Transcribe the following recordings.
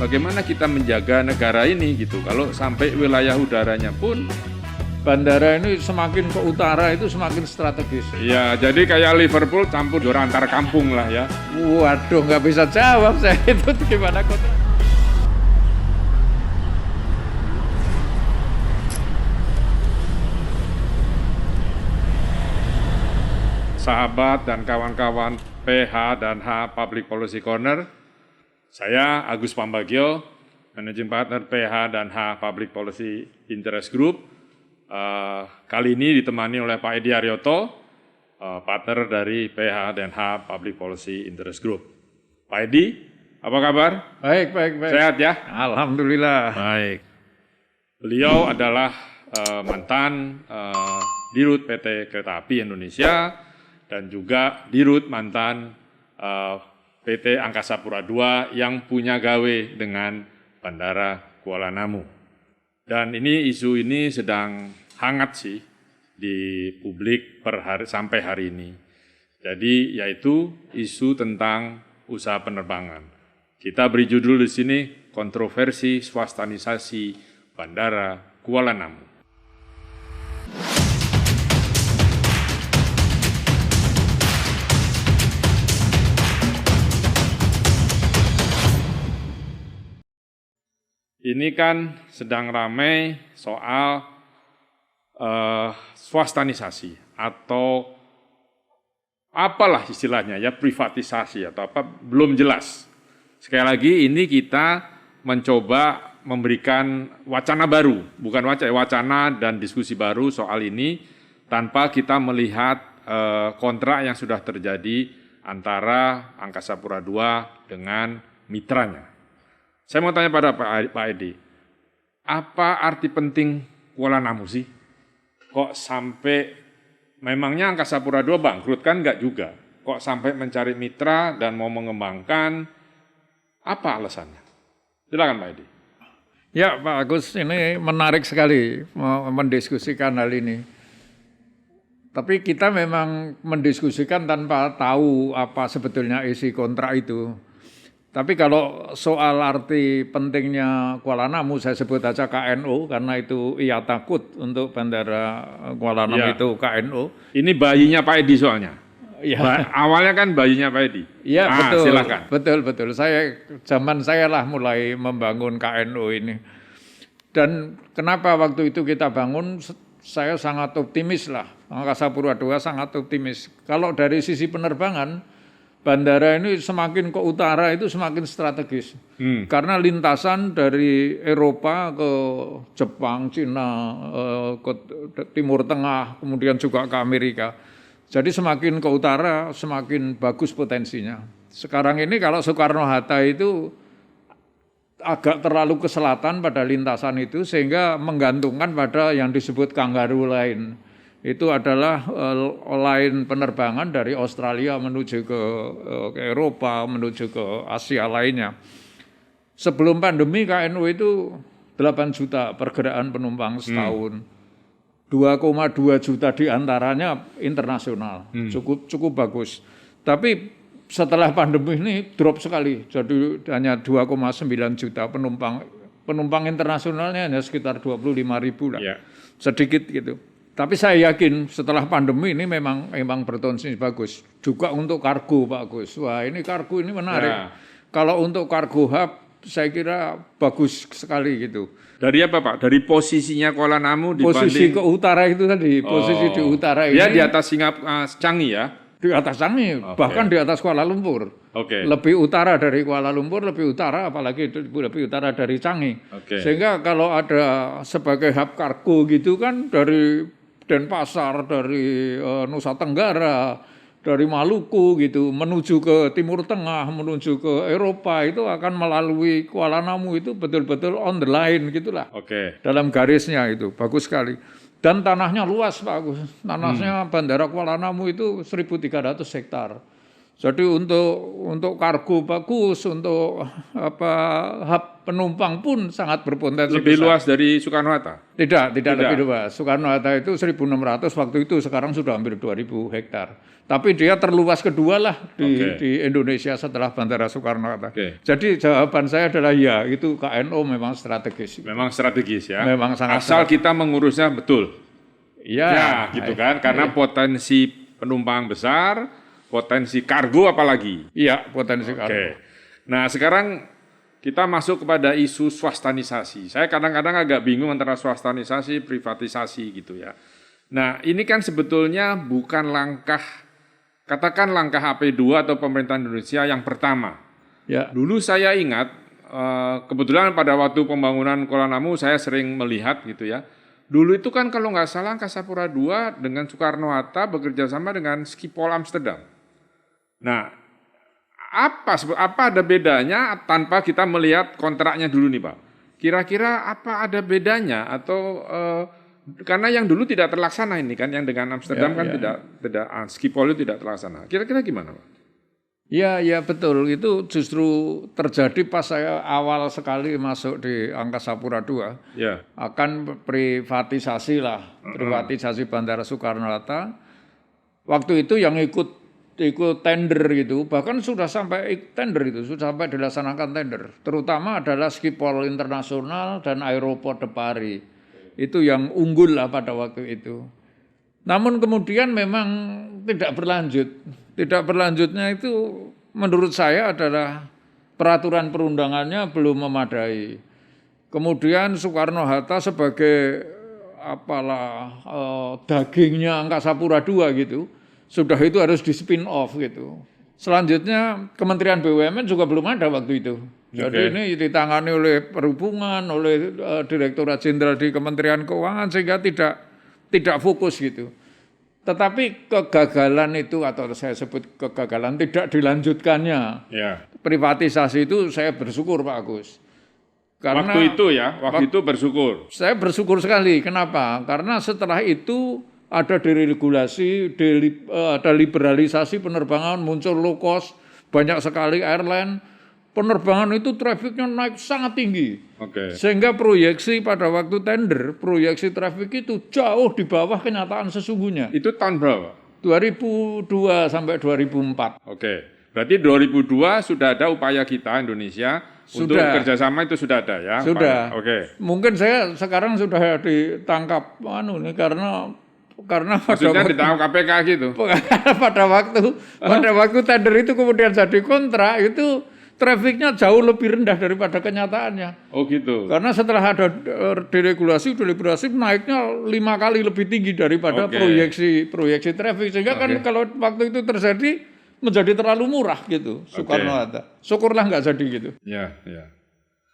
bagaimana kita menjaga negara ini gitu. Kalau sampai wilayah udaranya pun bandara ini semakin ke utara itu semakin strategis. ya jadi kayak Liverpool campur jor antar kampung lah ya. Waduh, nggak bisa jawab saya itu gimana kok. Sahabat dan kawan-kawan PH dan H Public Policy Corner, saya Agus Pambagio, Managing Partner PH dan H Public Policy Interest Group. Kali ini ditemani oleh Pak Edi Aryoto, partner dari PH dan H Public Policy Interest Group. Pak Edi, apa kabar? Baik. Sehat ya? Alhamdulillah. Baik. Beliau adalah mantan Dirut PT Kereta Api Indonesia dan juga Dirut mantan PT Angkasa Pura II yang punya gawe dengan Bandara Kuala Namu. Dan isu ini sedang hangat sih di publik sampai hari ini. Jadi yaitu isu tentang usaha penerbangan. Kita beri judul di sini kontroversi swastanisasi Bandara Kuala Namu. Ini kan sedang ramai soal swastanisasi atau apalah istilahnya ya, privatisasi atau apa, belum jelas. Sekali lagi ini kita mencoba memberikan wacana baru, bukan wacana dan diskusi baru soal ini tanpa kita melihat kontrak yang sudah terjadi antara Angkasa Pura II dengan mitranya. Saya mau tanya pada Pak Edi, apa arti penting Kuala Namu sih? Kok sampai, memangnya Angkasa Pura II bangkrut kan? Enggak juga. Kok sampai mencari mitra dan mau mengembangkan, apa alasannya? Silakan Pak Edi. Ya Pak Agus, ini menarik sekali mendiskusikan hal ini. Tapi kita memang mendiskusikan tanpa tahu apa sebetulnya isi kontrak itu. Tapi kalau soal arti pentingnya Kuala Namu, saya sebut aja KNO, karena itu ia takut untuk Bandara Kuala Namu Ya. itu KNO. Ini bayinya Pak Edi soalnya. Ya. Awalnya kan bayinya Pak Edi. Iya betul, Silakan. betul. Zaman saya lah mulai membangun KNO ini. Dan kenapa waktu itu kita bangun, saya sangat optimis lah. Angkasa Pura II sangat optimis. Kalau dari sisi penerbangan, bandara ini semakin ke utara itu semakin strategis. Karena lintasan dari Eropa ke Jepang, Cina, ke Timur Tengah, kemudian juga ke Amerika. Jadi semakin ke utara semakin bagus potensinya. Sekarang ini kalau Soekarno-Hatta itu agak terlalu ke selatan pada lintasan itu sehingga menggantungkan pada yang disebut kangaroo line. Itu adalah line penerbangan dari Australia menuju ke Eropa, menuju ke Asia lainnya. Sebelum pandemi KNO itu 8 juta pergerakan penumpang setahun. 2,2 juta diantaranya internasional, cukup bagus. Tapi setelah pandemi ini drop sekali, jadi hanya 2,9 juta penumpang internasionalnya hanya sekitar 25.000 lah, sedikit gitu. Tapi saya yakin setelah pandemi ini memang berpotensi bagus. Juga untuk kargo Pak Gus. Wah ini kargo ini menarik. Ya. Kalau untuk kargo hub saya kira bagus sekali gitu. Dari apa Pak? Dari posisinya Kuala Namu dibanding... Posisi ke utara itu tadi. Posisi di utara ini. Ya di atas Changi ya? Di atas Changi, bahkan di atas Kuala Lumpur. Lebih utara dari Kuala Lumpur, lebih utara apalagi lebih utara dari Changi. Sehingga kalau ada sebagai hub kargo gitu kan dari Denpasar, dari Nusa Tenggara, dari Maluku gitu, menuju ke Timur Tengah, menuju ke Eropa itu akan melalui Kuala Namu itu betul-betul on the line gitulah. Dalam garisnya itu bagus sekali. Dan tanahnya luas Pak Agus. Tanahnya Bandara Kuala Namu itu 1.300 hektar. Jadi untuk kargo bagus, untuk hub penumpang pun sangat berpotensi Lebih besar. luas dari Soekarno-Hatta? Tidak lebih luas. Soekarno-Hatta itu 1.600 waktu itu, sekarang sudah hampir 2.000 hektar. Tapi dia terluas kedua lah di Indonesia setelah Bandara Soekarno-Hatta. Jadi jawaban saya adalah ya, itu KNO memang strategis. Memang strategis ya. Memang sangat asal kita mengurusnya betul. Ya, gitu kan. Karena potensi penumpang besar, potensi kargo apalagi. Iya, potensi kargo. Nah, sekarang kita masuk kepada isu swastanisasi. Saya kadang-kadang agak bingung antara swastanisasi, privatisasi gitu ya. Nah, ini kan sebetulnya bukan langkah, katakan langkah AP2 atau pemerintahan Indonesia yang pertama. Ya. Dulu saya ingat, kebetulan pada waktu pembangunan Kuala Namu saya sering melihat gitu ya. Dulu itu kan kalau nggak salah Angkasa Pura II dengan Soekarno-Hatta bekerja sama dengan Schiphol Amsterdam. Nah, apa ada bedanya tanpa kita melihat kontraknya dulu nih Pak? Kira-kira apa ada bedanya atau karena yang dulu tidak terlaksana ini kan, yang dengan Amsterdam tidak Schiphol itu tidak terlaksana. Kira-kira gimana Pak? Ya betul, itu justru terjadi pas saya awal sekali masuk di Angkasa Pura II. Ya. Akan privatisasi lah, privatisasi Bandara Soekarno-Hatta. Waktu itu yang ikut tender gitu, bahkan sudah sampai tender itu, sudah sampai dilaksanakan tender. Terutama adalah Schiphol Internasional dan Aeroport de Paris. Itu yang unggul lah pada waktu itu. Namun kemudian memang tidak berlanjut. Tidak berlanjutnya itu menurut saya adalah peraturan perundangannya belum memadai. Kemudian Soekarno-Hatta sebagai dagingnya Angkasa Pura II gitu, sudah itu harus di spin off gitu. Selanjutnya Kementerian BUMN juga belum ada waktu itu. Jadi ini ditangani oleh Perhubungan, oleh Direktorat Jenderal di Kementerian Keuangan sehingga tidak fokus gitu. Tetapi kegagalan itu atau saya sebut kegagalan tidak dilanjutkannya. Ya. Privatisasi itu saya bersyukur Pak Agus. Karena waktu itu bersyukur. Saya bersyukur sekali. Kenapa? Karena setelah itu ada deregulasi, ada liberalisasi penerbangan, muncul low cost, banyak sekali airline. Penerbangan itu trafiknya naik sangat tinggi. Sehingga proyeksi pada waktu tender, proyeksi trafik itu jauh di bawah kenyataan sesungguhnya. Itu tahun berapa? 2002 sampai 2004. Berarti 2002 sudah ada upaya kita Indonesia untuk kerjasama itu sudah ada ya? Sudah. Mungkin saya sekarang sudah ditangkap karena maksudnya ditangkap KPK gitu. pada waktu tender itu kemudian jadi kontrak itu trafiknya jauh lebih rendah daripada kenyataannya. Oh gitu. Karena setelah ada deregulasi naiknya 5 kali lebih tinggi daripada proyeksi trafik. Sehingga kan kalau waktu itu terjadi menjadi terlalu murah gitu Soekarno-Hatta. Syukurlah nggak jadi gitu. Ya.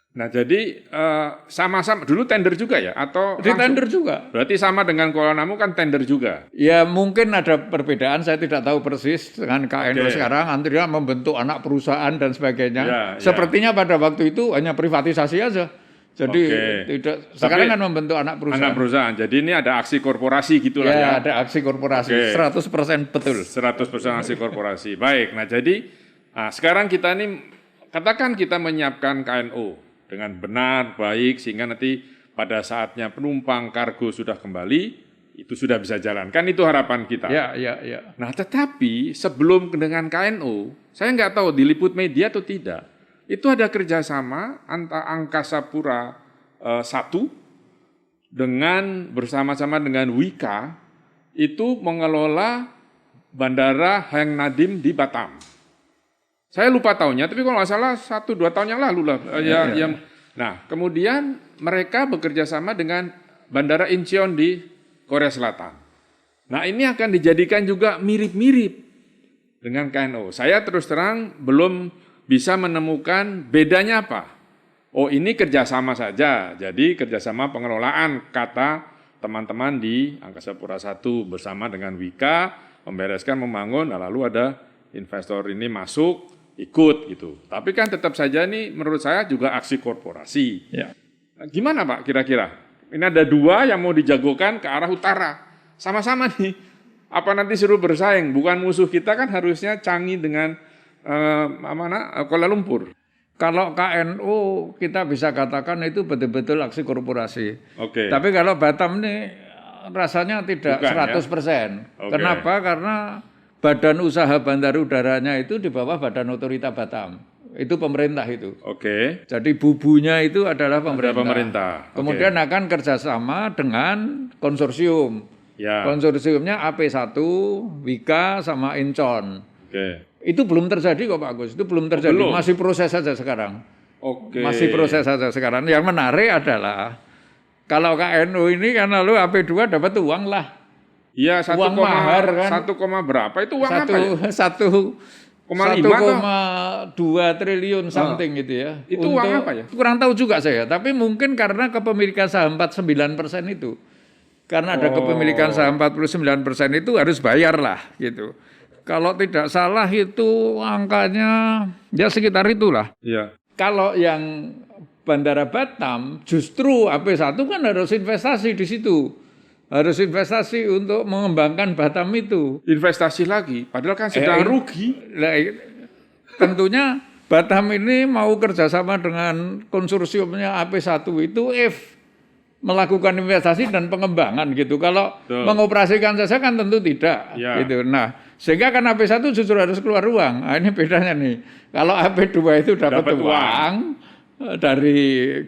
Nah jadi sama-sama dulu tender juga ya atau di tender juga? Berarti sama dengan Kuala Namu kan tender juga? Ya mungkin ada perbedaan, saya tidak tahu persis dengan KNO sekarang. Antara membentuk anak perusahaan dan sebagainya. Sepertinya pada waktu itu hanya privatisasi aja. Jadi sekarang kan membentuk anak perusahaan. Anak perusahaan. Jadi ini ada aksi korporasi gitulah ya. Ada aksi korporasi. 100% betul. 100% aksi korporasi. Baik. Nah jadi sekarang kita ini katakan kita menyiapkan KNO dengan benar, baik, sehingga nanti pada saatnya penumpang kargo sudah kembali, itu sudah bisa jalan. Kan itu harapan kita. Ya. Nah, tetapi sebelum dengan KNO, saya nggak tahu diliput media atau tidak, itu ada kerjasama antara Angkasa Pura I bersama-sama dengan Wika, itu mengelola Bandara Hang Nadiem di Batam. Saya lupa tahunnya, tapi kalau nggak salah 1-2 tahun yang lalu lah. Nah, kemudian mereka bekerja sama dengan Bandara Incheon di Korea Selatan. Nah, ini akan dijadikan juga mirip-mirip dengan KNO. Saya terus terang belum bisa menemukan bedanya apa. Oh, ini kerjasama saja. Jadi kerjasama pengelolaan kata teman-teman di Angkasa Pura I bersama dengan Wika membereskan, membangun, lalu ada investor ini masuk, ikut gitu. Tapi kan tetap saja ini menurut saya juga aksi korporasi. Ya. Gimana Pak kira-kira? Ini ada 2 yang mau dijagokan ke arah utara. Sama-sama nih Apa nanti suruh bersaing? Bukan musuh kita kan harusnya canggih dengan Kuala Lumpur. Kalau KNU kita bisa katakan itu betul-betul aksi korporasi. Oke. Tapi kalau Batam ini rasanya tidak Bukan, 100%. Oke. Kenapa? Karena badan usaha bandar udaranya itu di bawah Badan Otorita Batam. Itu pemerintah itu. Oke. Jadi bubunya itu adalah pemerintah. Ada pemerintah. Kemudian akan kerjasama dengan konsorsium. Ya. Konsorsiumnya AP1, Wika, sama Incon. Oke. Itu belum terjadi kok Pak Agus, itu belum terjadi, belum? masih proses saja sekarang. Oke. Masih proses saja sekarang. Yang menarik adalah kalau KNU ini kan lalu AP2 dapat uang lah. Iya, 1, Uang mahar kan. 1, berapa itu uang apa ya? 1,2 triliun something gitu ya. Itu uang apa ya? Kurang tahu juga saya, tapi mungkin karena kepemilikan saham 49% itu. Karena ada kepemilikan saham 49% itu harus bayar lah gitu. Kalau tidak salah itu angkanya ya sekitar itulah. Iya. Kalau yang Bandara Batam justru AP1 kan harus investasi di situ. Harus investasi untuk mengembangkan Batam itu. Investasi lagi, padahal kan sedang rugi. Nah, tentunya Batam ini mau kerjasama dengan konsorsiumnya AP1 itu melakukan investasi dan pengembangan gitu. Kalau mengoperasikan saja kan tentu tidak gitu. Nah, sehingga kan AP1 justru harus keluar uang. Nah, ini bedanya nih. Kalau AP2 itu dapat uang dari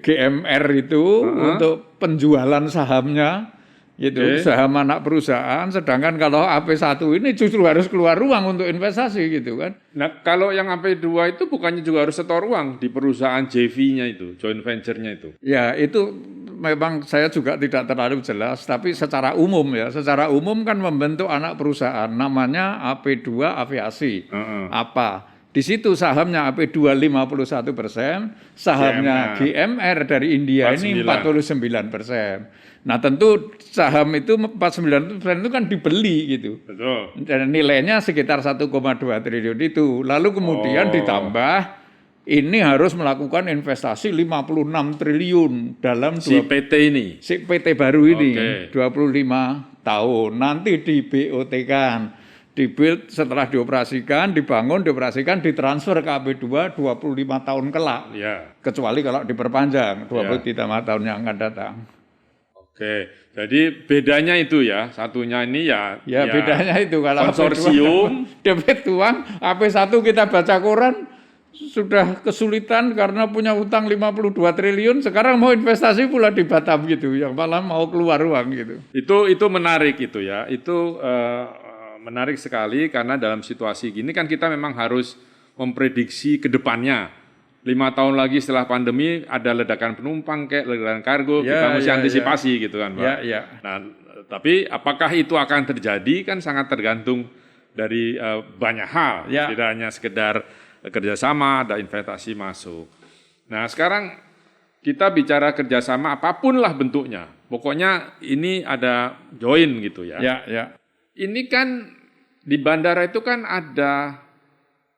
GMR itu untuk penjualan sahamnya gitu, saham anak perusahaan, sedangkan kalau AP1 ini justru harus keluar uang untuk investasi gitu kan. Nah, kalau yang AP2 itu bukannya juga harus setor uang di perusahaan JV-nya itu, joint venture-nya itu? Ya, itu memang saya juga tidak terlalu jelas, tapi secara umum secara umum kan membentuk anak perusahaan, namanya AP2 Aviasi. Apa? Di situ sahamnya AP2 51%, sahamnya GMR dari India 49. Ini 49%. Nah tentu saham itu 49% itu kan dibeli gitu. Betul. Dan nilainya sekitar 1,2 triliun itu. Lalu kemudian ditambah ini harus melakukan investasi 56 triliun dalam si PT ini. Si PT baru ini 25 tahun. Nanti di BOT kan. Dibuild setelah dioperasikan, dibangun, dioperasikan, ditransfer ke AP2 25 tahun kelak. Ya. Kecuali kalau diperpanjang 25 tahun yang akan datang. Oke, jadi bedanya itu ya, satunya ini ya bedanya itu kalau konsorsium debit uang, AP1 kita baca koran sudah kesulitan karena punya utang 52 triliun, sekarang mau investasi pula di Batam gitu, yang malah mau keluar uang gitu. Itu menarik itu ya, itu menarik sekali karena dalam situasi gini kan kita memang harus memprediksi ke depannya. 5 tahun lagi setelah pandemi ada ledakan penumpang kayak ledakan kargo, kita mesti antisipasi gitu kan Pak. Nah, tapi apakah itu akan terjadi kan sangat tergantung dari banyak hal, tidak hanya sekedar kerjasama, ada investasi masuk. Nah sekarang kita bicara kerjasama apapun lah bentuknya, pokoknya ini ada join gitu ya. Ini kan di bandara itu kan ada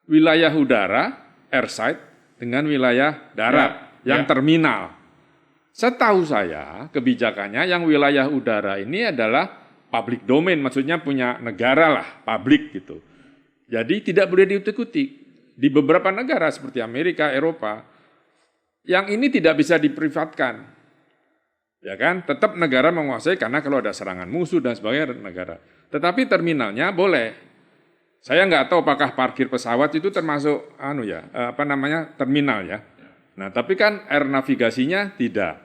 wilayah udara, airside, dengan wilayah darat yang terminal. Setahu saya kebijakannya yang wilayah udara ini adalah public domain, maksudnya punya negara lah, publik gitu. Jadi tidak boleh diutik-utik. Di beberapa negara seperti Amerika, Eropa, yang ini tidak bisa diprivatkan. Ya kan, tetap negara menguasai karena kalau ada serangan musuh dan sebagainya negara. Tetapi terminalnya boleh. Saya nggak tahu apakah parkir pesawat itu termasuk terminal ya. Nah, tapi kan air navigasinya tidak.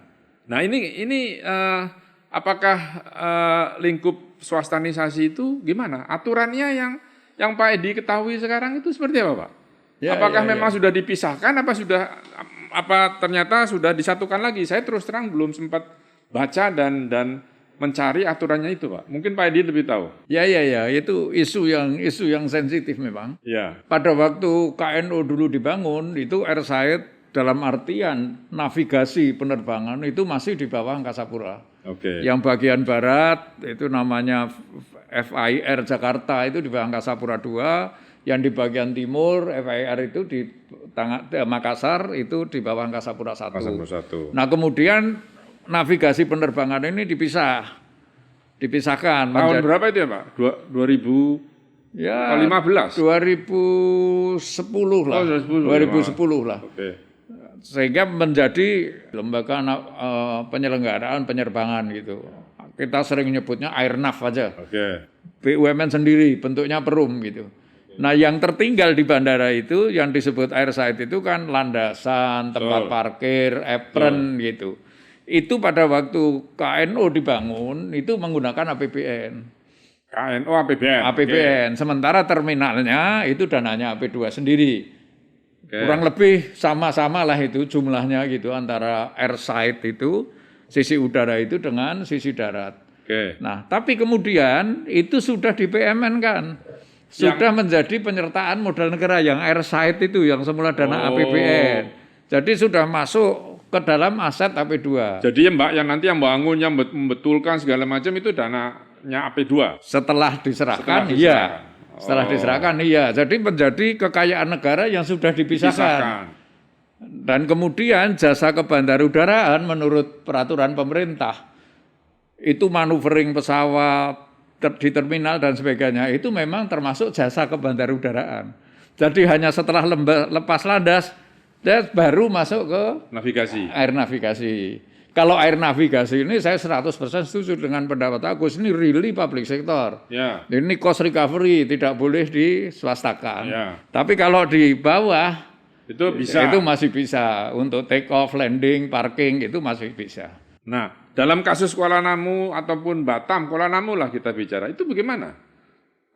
Nah, ini apakah lingkup swastanisasi itu gimana? Aturannya yang Pak Edi ketahui sekarang itu seperti apa, Pak? Apakah memang sudah dipisahkan apa ternyata sudah disatukan lagi? Saya terus terang belum sempat baca dan mencari aturannya itu, Pak. Mungkin Pak Edi lebih tahu. Itu isu yang sensitif memang. Ya. Pada waktu KNU dulu dibangun, itu airside dalam artian navigasi penerbangan itu masih di bawah Angkasa Pura. Yang bagian barat itu namanya FAIR Jakarta itu di bawah Angkasa Pura 2, yang di bagian timur FAIR itu di Makassar itu di bawah Angkasa Pura 1. Nah, kemudian navigasi penerbangan ini dipisah. dipisahkan. Tahun berapa itu ya Pak? 2015? Ya, 2010 2010 lah. Oh, 2010 lah. Oke. Sehingga menjadi lembaga penyelenggaraan penerbangan gitu. Kita sering nyebutnya Airnav aja. Oke. BUMN sendiri, bentuknya perum gitu. Nah, yang tertinggal di bandara itu yang disebut airside itu kan landasan, tempat parkir, apron gitu. Itu pada waktu KNO dibangun itu menggunakan APBN. KNO APBN. APBN. Sementara terminalnya itu dananya AP2 sendiri. Kurang lebih sama-sama lah itu jumlahnya gitu antara airside itu sisi udara itu dengan sisi darat. Nah, tapi kemudian itu sudah di PMN kan. Sudah menjadi penyertaan modal negara yang airside itu yang semula dana APBN. Jadi sudah masuk ke dalam aset AP2. Jadi ya Mbak, yang nanti yang bangun, yang membetulkan segala macam itu dananya AP2. Setelah diserahkan, iya. Setelah diserahkan, iya. Jadi menjadi kekayaan negara yang sudah dipisahkan. Dan kemudian jasa kebandarudaraan menurut peraturan pemerintah itu maneuvering pesawat di terminal dan sebagainya itu memang termasuk jasa kebandarudaraan. Jadi hanya setelah lepas landas dia baru masuk ke navigasi. Air navigasi. Kalau air navigasi ini saya 100% setuju dengan pendapat Agus, ini really public sector. Ya. Ini cost recovery tidak boleh diswastakan. Ya. Tapi kalau di bawah itu bisa. Itu masih bisa untuk take off, landing, parking itu masih bisa. Nah, dalam kasus Kuala Namu ataupun Batam, Kuala Namu lah kita bicara, itu bagaimana?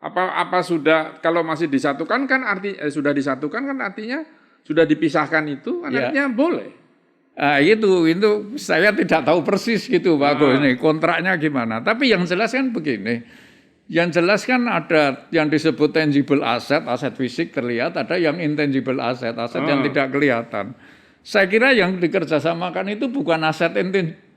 Apa sudah kalau masih disatukan kan sudah disatukan kan artinya sudah dipisahkan itu kan artinya boleh. Itu saya tidak tahu persis gitu Pak Agus nih kontraknya gimana. Tapi yang jelas kan begini. Yang jelas kan ada yang disebut tangible asset, aset fisik terlihat, ada yang intangible asset, aset yang tidak kelihatan. Saya kira yang dikerjasamakan itu bukan aset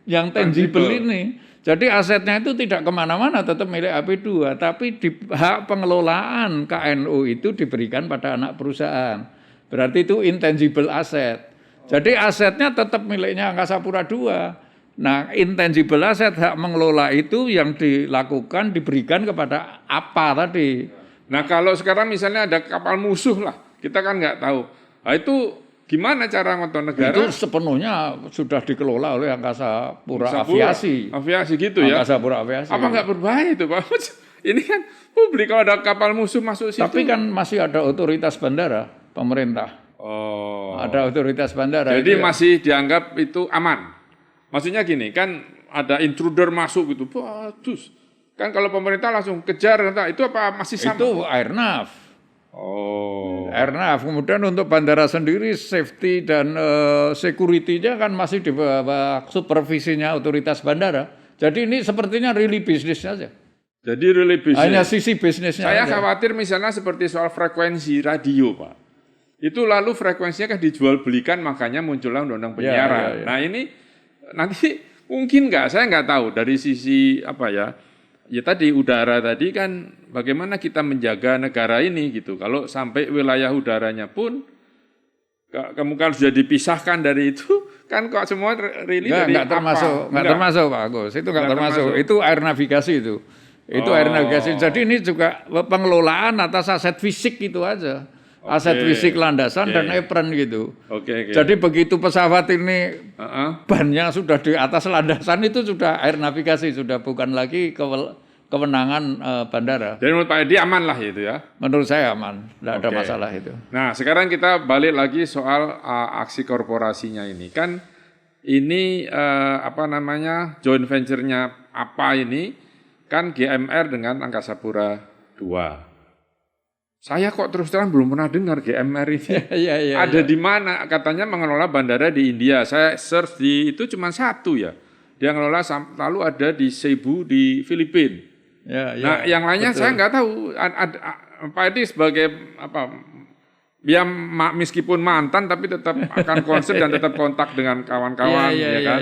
yang tangible ini. Jadi asetnya itu tidak kemana-mana, tetap milik AP2. Tapi hak pengelolaan KNO itu diberikan pada anak perusahaan. Berarti itu intangible asset. Jadi asetnya tetap miliknya Angkasa Pura II. Nah, intangible asset hak mengelola itu yang dilakukan diberikan kepada apa tadi. Nah, kalau sekarang misalnya ada kapal musuh lah, kita kan nggak tahu. Nah, itu gimana cara ngotot negara? Itu sepenuhnya sudah dikelola oleh Angkasa Pura Aviasi. Aviasi gitu ya? Angkasa Pura Aviasi. Apa nggak berbahaya itu Pak? Ini kan publik kalau ada kapal musuh masuk situ. Tapi kan masih ada otoritas bandara, pemerintah. Oh. Ada otoritas bandara. Jadi masih dianggap itu aman. Maksudnya gini, kan ada intruder masuk gitu. Waduh. Kan kalau pemerintah langsung kejar, itu apa masih sama? Itu Airnav. Oh. Airnav. Kemudian untuk bandara sendiri safety dan security-nya kan masih di bawah supervisinya otoritas bandara. Jadi ini sepertinya really bisnis saja. Jadi really bisnis. Hanya sisi bisnisnya. Saya khawatir misalnya seperti soal frekuensi radio, Pak. Itu lalu frekuensinya kan dijual belikan, makanya muncullah undang-undang penyiaran. Nah ini nanti mungkin nggak, saya nggak tahu dari sisi apa ya. Ya tadi udara tadi kan bagaimana kita menjaga negara ini gitu. Kalau sampai wilayah udaranya pun kalau sudah dipisahkan dari itu kan kok semua dari nggak termasuk Pak Agus. Itu nggak termasuk. Itu air navigasi itu. Itu air navigasi. Jadi ini juga pengelolaan atas aset fisik itu aja. Aset fisik landasan dan apron gitu. Jadi begitu pesawat ini bannya sudah di atas landasan itu sudah air navigasi, sudah bukan lagi kewenangan bandara. Jadi menurut Pak Edi aman lah itu ya? Menurut saya aman, tidak ada masalah itu. Nah sekarang kita balik lagi soal aksi korporasinya ini. Kan ini joint venture-nya apa ini? Kan GMR dengan Angkasa Pura II. Saya kok terus terang belum pernah dengar GMR ini. Ada di mana? Katanya mengelola bandara di India. Saya search di itu cuma satu ya. Dia ngelola lalu ada di Cebu di Filipina. Nah, yang lainnya betul. Saya nggak tahu. Pak Edi sebagai dia meskipun mantan tapi tetap akan konsep dan tetap kontak dengan kawan-kawan, ya kan?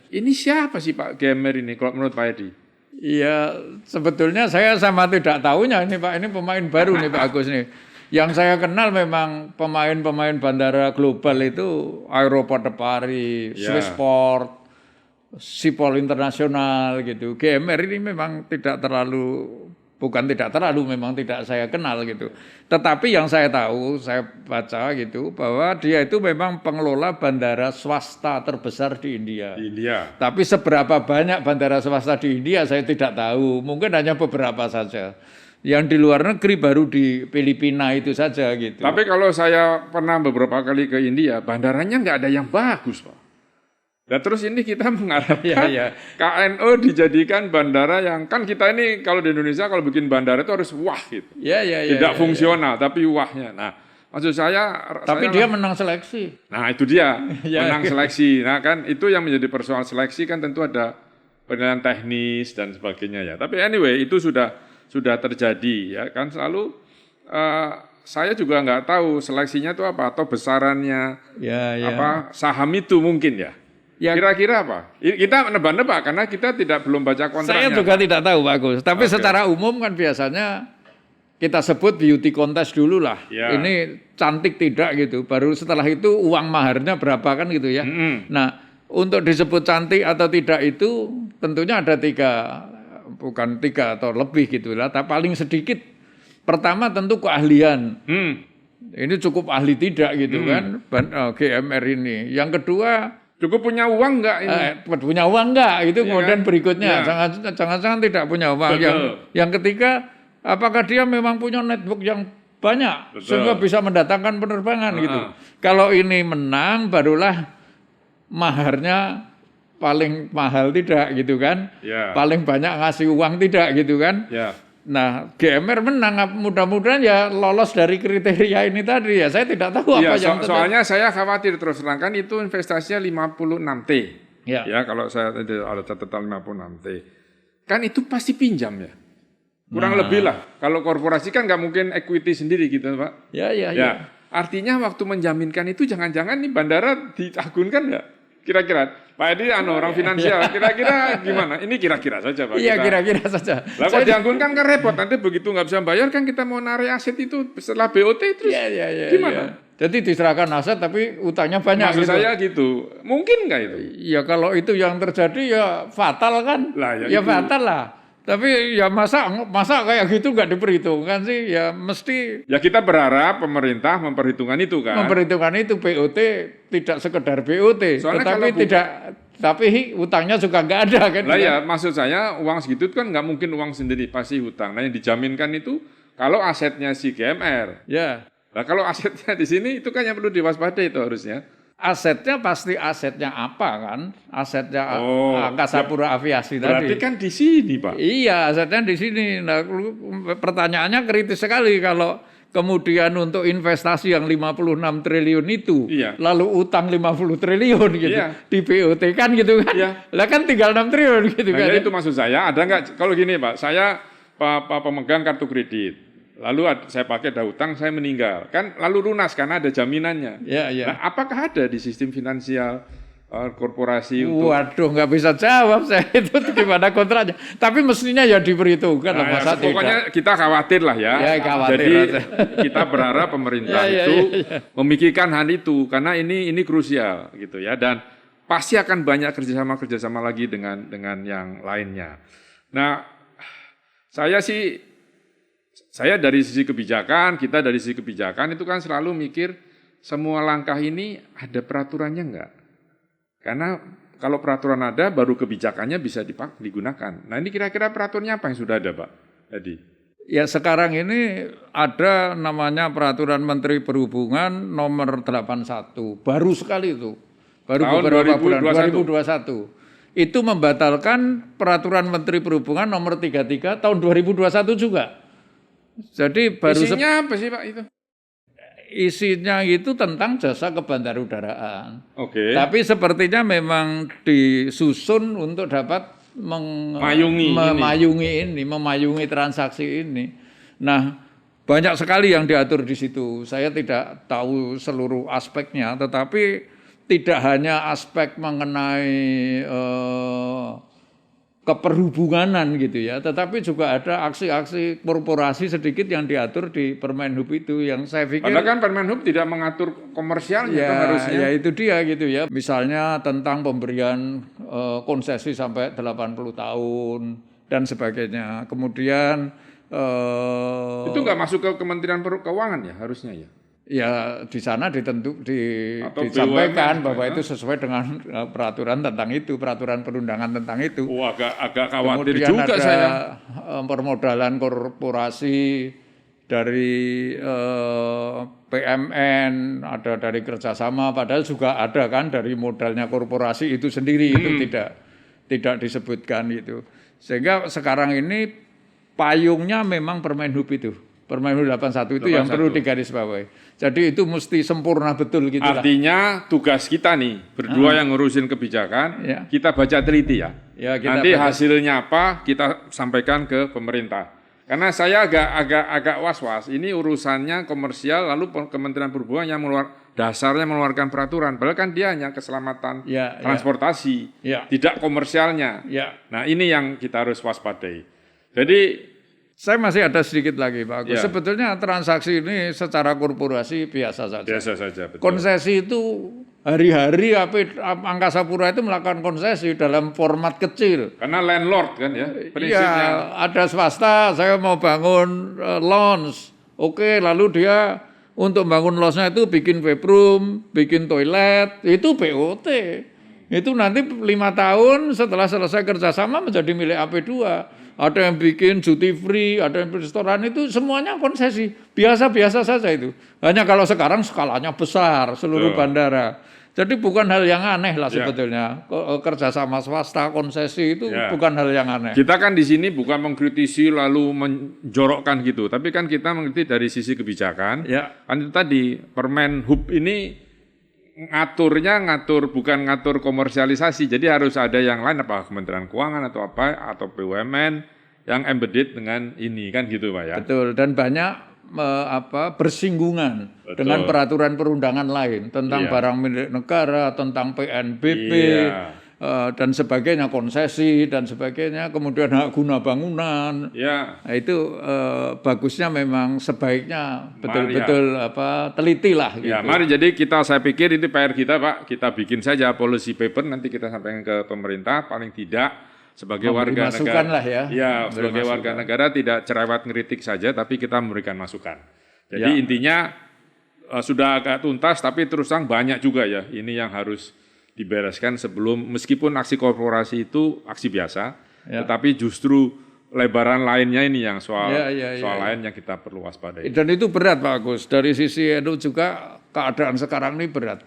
Ini siapa sih Pak GMR ini kalau menurut Pak Edi? Iya, sebetulnya saya sama tidak tahunya ini Pak, ini pemain baru nih Pak Agus nih. Yang saya kenal memang pemain-pemain bandara global itu Aeroport de Paris, Swissport, sipol internasional gitu. GMR ini memang memang tidak saya kenal gitu. Tetapi yang saya tahu, saya baca gitu bahwa dia itu memang pengelola bandara swasta terbesar di India. Di India. Tapi seberapa banyak bandara swasta di India saya tidak tahu. Mungkin hanya beberapa saja. Yang di luar negeri baru di Filipina itu saja gitu. Tapi kalau saya pernah beberapa kali ke India, bandaranya nggak ada yang bagus, Pak. Nah terus ini kita mengharapkan KNO dijadikan bandara yang, kan kita ini kalau di Indonesia kalau bikin bandara itu harus wah gitu. Tidak fungsional tapi wahnya. Nah maksud saya. Tapi dia menang seleksi. Nah itu dia menang seleksi. Nah kan itu yang menjadi persoalan seleksi kan tentu ada penilaian teknis dan sebagainya ya. Tapi anyway itu sudah terjadi ya kan selalu. Saya juga nggak tahu seleksinya itu apa atau besarannya apa saham itu mungkin ya. Kira-kira apa? Kita nebak-nebak karena kita belum baca kontraknya. Saya juga tidak tahu Pak Agus. Tapi secara umum kan biasanya kita sebut beauty contest dulu lah. Ini cantik tidak gitu. Baru setelah itu uang maharnya berapa kan gitu ya. Nah untuk disebut cantik atau tidak itu tentunya ada bukan tiga atau lebih gitu lah. Tapi paling sedikit. Pertama tentu keahlian. Ini cukup ahli tidak gitu kan. GMR ini. Yang kedua. Cukup punya uang enggak ini? Punya uang enggak? Itu kemudian kan? Berikutnya. Jangan-jangan tidak punya uang. Yang ketiga, apakah dia memang punya network yang banyak sehingga bisa mendatangkan penerbangan gitu. Kalau ini menang, barulah maharnya paling mahal tidak gitu kan. Paling banyak ngasih uang tidak gitu kan. Nah, GMR menang, mudah-mudahan ya lolos dari kriteria ini tadi ya. Saya tidak tahu apa yang soalnya saya khawatir terus terang kan itu investasinya 56T. Ya, kalau saya ada catatan 56T. Kan itu pasti pinjam ya. Kurang lebih lah. Kalau korporasi kan nggak mungkin equity sendiri gitu, Pak. Ya. Artinya waktu menjaminkan itu jangan-jangan nih bandara diagunkan nggak? Kira-kira, Pak Edi orang finansial, kira-kira gimana? Ini kira-kira saja Pak. Iya kira-kira saja. Lah kalau dianggunkan kan repot, nanti begitu nggak bisa bayar kan kita mau narik aset itu setelah BOT terus gimana? Jadi diserahkan aset tapi utangnya banyak. Maksud saya gitu, mungkin nggak itu? Ya kalau itu yang terjadi ya fatal kan? Fatal lah. Tapi ya masa kayak gitu nggak diperhitungkan sih? Ya mesti. Ya kita berharap pemerintah memperhitungkan itu kan. Memperhitungkan itu BOT tidak sekedar BOT, tapi utangnya juga nggak ada kan? Lah ya maksud saya uang segitu kan nggak mungkin uang sendiri pasti hutang. Nah yang dijaminkan itu kalau asetnya si GMR. Nah kalau asetnya di sini itu kan yang perlu diwaspadai itu harusnya. Asetnya pasti asetnya apa kan? Asetnya Angkasa Pura Aviasi tadi. Berarti kan di sini, Pak. Iya, asetnya di sini. Nah, pertanyaannya kritis sekali kalau kemudian untuk investasi yang 56 triliun itu, lalu utang 50 triliun gitu, di BOT kan gitu kan. Lah kan tinggal 6 triliun gitu kan. Itu maksud saya, ada nggak, kalau gini Pak, saya pemegang kartu kredit. Lalu saya pakai ada utang, saya meninggal. Kan lalu lunas karena ada jaminannya. Nah, apakah ada di sistem finansial korporasi untuk... Waduh, nggak bisa jawab saya itu gimana kontraknya. Tapi mestinya ya diperhitungkan. Pokoknya kita khawatir lah ya. Jadi kita berharap pemerintah itu memikirkan hal itu. Karena ini krusial gitu ya. Dan pasti akan banyak kerjasama lagi dengan yang lainnya. Nah, saya dari sisi kebijakan, kita dari sisi kebijakan itu kan selalu mikir semua langkah ini ada peraturannya enggak? Karena kalau peraturan ada baru kebijakannya bisa digunakan. Nah ini kira-kira peraturannya apa yang sudah ada Pak? Jadi. Ya sekarang ini ada namanya Peraturan Menteri Perhubungan nomor 81. Baru sekali itu. Baru tahun beberapa 2021. bulan 2021. Itu membatalkan Peraturan Menteri Perhubungan nomor 33 tahun 2021 juga. Jadi baru isinya apa sih Pak itu? Isinya itu tentang jasa kebandarudaraan. Tapi sepertinya memang disusun untuk dapat memayungi transaksi ini. Nah, banyak sekali yang diatur di situ. Saya tidak tahu seluruh aspeknya, tetapi tidak hanya aspek mengenai keperhubunganan gitu ya, tetapi juga ada aksi-aksi korporasi sedikit yang diatur di Permenhub itu yang saya pikir. Padahal kan Permenhub tidak mengatur komersialnya kan harusnya. Ya itu dia gitu ya. Misalnya tentang pemberian konsesi sampai 80 tahun dan sebagainya. Kemudian Itu nggak masuk ke Kementerian Keuangan ya harusnya ya? ya di sana Atau disampaikan BUMN, bahwa ya? itu sesuai dengan peraturan tentang itu, peraturan perundangan tentang itu. Oh, agak khawatir Kemudian juga ada saya. permodalan korporasi dari PMN, ada dari kerjasama, padahal juga ada kan dari modalnya korporasi itu sendiri itu tidak disebutkan itu. Sehingga sekarang ini payungnya memang Permenhub itu. Permenhub 81 itu yang perlu digarisbawahi. Jadi itu mesti sempurna betul gitu lah. Artinya tugas kita nih berdua yang ngurusin kebijakan, Ya. kita baca teliti ya. Ya, kita Nanti baca. hasilnya apa kita sampaikan ke pemerintah. Karena saya agak was-was. Ini urusannya komersial, lalu Kementerian Perhubungan yang dasarnya mengeluarkan peraturan. Padahal kan dia hanya keselamatan Ya, transportasi, Ya. tidak komersialnya. Ya. Nah ini yang kita harus waspadai. Jadi Saya masih ada sedikit lagi Pak Agus. Ya. Sebetulnya transaksi ini secara korporasi biasa saja. biasa saja. Betul. Konsesi itu hari-hari Angkasa Pura itu melakukan konsesi dalam format kecil. Karena landlord kan ya prinsipnya. Iya, ada swasta, saya mau bangun lounge. Oke, lalu dia untuk bangun lounge-nya itu bikin vape-room, bikin toilet, itu BOT. Itu nanti 5 tahun setelah selesai kerjasama menjadi milik AP2. Ada yang bikin duty free, ada yang restoran, itu semuanya konsesi. Biasa-biasa saja itu. Hanya kalau sekarang skalanya besar, seluruh bandara. Jadi bukan hal yang aneh lah sebetulnya. Kerjasama swasta, konsesi itu bukan hal yang aneh. Kita kan di sini bukan mengkritisi lalu menjorokkan gitu, tapi kan kita mengerti dari sisi kebijakan. Ya. Kan itu tadi Permenhub ini ngatur bukan ngatur komersialisasi. Jadi harus ada yang lain apa Kementerian Keuangan atau apa atau BUMN yang embedded dengan ini kan gitu Pak ya. Betul, dan banyak bersinggungan dengan peraturan perundangan lain tentang barang milik negara, tentang PNBP dan sebagainya, konsesi dan sebagainya, kemudian hak guna bangunan. Ya. Nah, itu bagusnya memang sebaiknya betul-betul teliti lah gitu. Ya, mari jadi saya pikir itu PR kita Pak, kita bikin saja policy paper nanti kita sampaikan ke pemerintah paling tidak sebagai warga negara lah ya. Ya, sebagai warga negara tidak cerewet ngeritik saja tapi kita memberikan masukan. Jadi intinya sudah agak tuntas tapi terus terang banyak juga ya ini yang harus dibereskan sebelum meskipun aksi korporasi itu aksi biasa tetapi justru lebaran lainnya ini yang soal lain yang kita perlu waspadai. Dan itu berat Pak Agus. Dari sisi NU juga keadaan sekarang ini berat.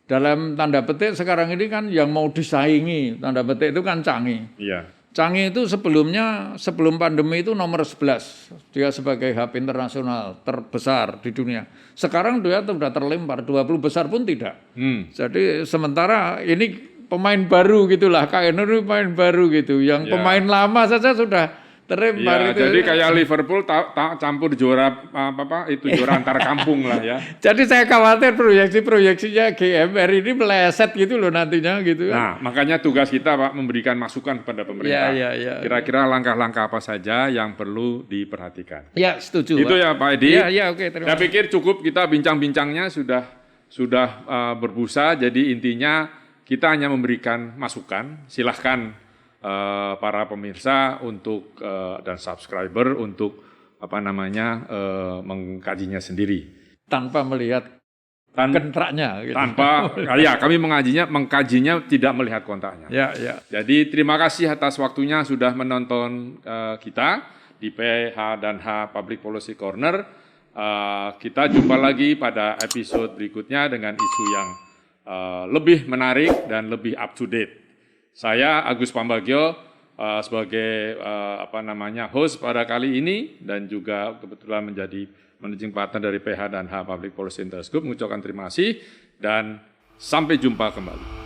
Dalam tanda petik sekarang ini kan yang mau disaingi, tanda petik itu kan Canggih. Iya. Canggih itu sebelum pandemi itu nomor 11. Dia sebagai hub internasional terbesar di dunia. Sekarang dia sudah terlempar, 20 besar pun tidak. Jadi sementara ini pemain baru gitulah, KNU ini pemain baru gitu. Yang pemain lama saja sudah terlempar itu. Jadi kayak Liverpool campur juara juara antar kampung lah ya. Jadi saya khawatir proyeksinya GMR ini meleset gitu loh nantinya gitu. Nah, makanya tugas kita Pak memberikan masukan kepada pemerintah. Kira-kira langkah-langkah apa saja yang perlu diperhatikan. Ya, setuju. Itu Pak. ya Pak Edi. Ya, oke, terima Saya kasih. pikir cukup kita bincang-bincangnya sudah berbusa. Jadi intinya kita hanya memberikan masukan. Silahkan para pemirsa untuk dan subscriber untuk mengkajinya sendiri Tanpa melihat kontraknya gitu. Kami mengkajinya tidak melihat kontraknya. Ya. Jadi terima kasih atas waktunya sudah menonton kita di PH dan H Public Policy Corner. Kita jumpa lagi pada episode berikutnya dengan isu yang lebih menarik dan lebih up to date. Saya Agus Pambagio sebagai host pada kali ini dan juga kebetulan menjadi managing partner dari PH dan H Public Policy Interest Group mengucapkan terima kasih dan sampai jumpa kembali.